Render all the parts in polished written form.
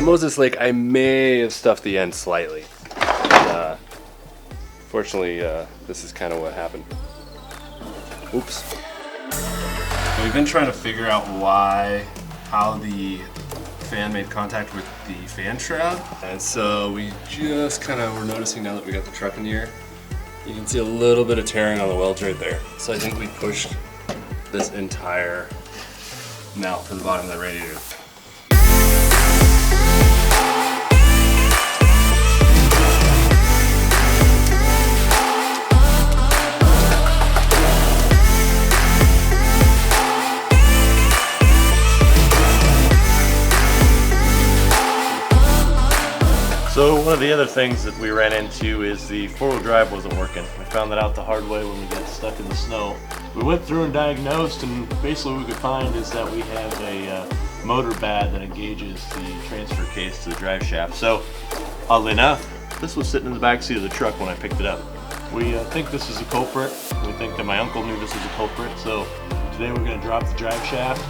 Moses Lake, I may have stuffed the end slightly. Fortunately, this is kind of what happened. Oops. We've been trying to figure out how the fan made contact with the fan shroud. And so we just kind of were noticing now that we got the truck in the air, you can see a little bit of tearing on the welds right there. So I think we pushed this entire mount to the bottom of the radiator. So one of the other things that we ran into is the four-wheel drive wasn't working. We found that out the hard way when we got stuck in the snow. We went through and diagnosed, and basically what we could find is that we have a motor pad that engages the transfer case to the drive shaft. So oddly enough, this was sitting in the back seat of the truck when I picked it up. We think this is a culprit. We think that my uncle knew this was a culprit. So today we're going to drop the drive shaft,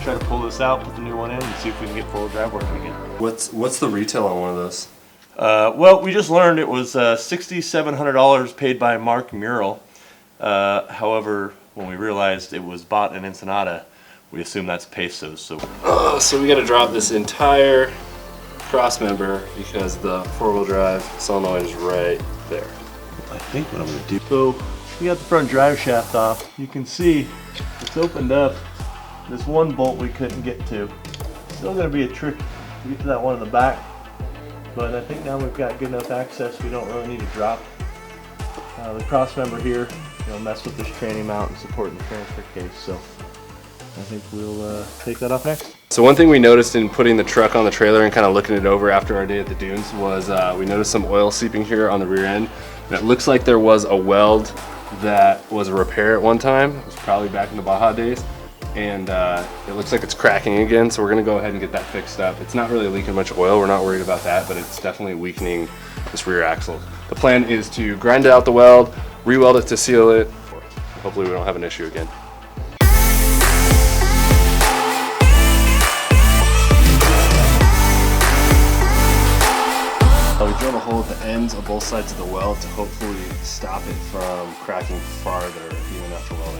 try to pull this out, put the new one in, and see if we can get four-wheel drive working again. What's the retail on one of those? Well, we just learned it was $6,700 paid by Mark Mural. However, when we realized it was bought in Ensenada, we assumed that's pesos. So we got to drop this entire cross member because the four-wheel drive solenoid is right there. I think what I'm going to do. So we got the front drive shaft off. You can see it's opened up. This one bolt we couldn't get to. Still going to be a trick to get to that one in the back. But I think now we've got good enough access, we don't really need to drop the cross member here. Mess with this training mount and supporting the transfer case. So I think we'll take that off next. So one thing we noticed in putting the truck on the trailer and kind of looking it over after our day at the dunes was we noticed some oil seeping here on the rear end. And it looks like there was a weld that was a repair at one time. It was probably back in the Baja days. And it looks like it's cracking again, so we're gonna go ahead and get that fixed up. It's not really leaking much oil, we're not worried about that, but it's definitely weakening this rear axle. The plan is to grind out the weld, re-weld it to seal it. Hopefully we don't have an issue again. We drilled a hole at the ends of both sides of the weld to hopefully stop it from cracking farther even after welding.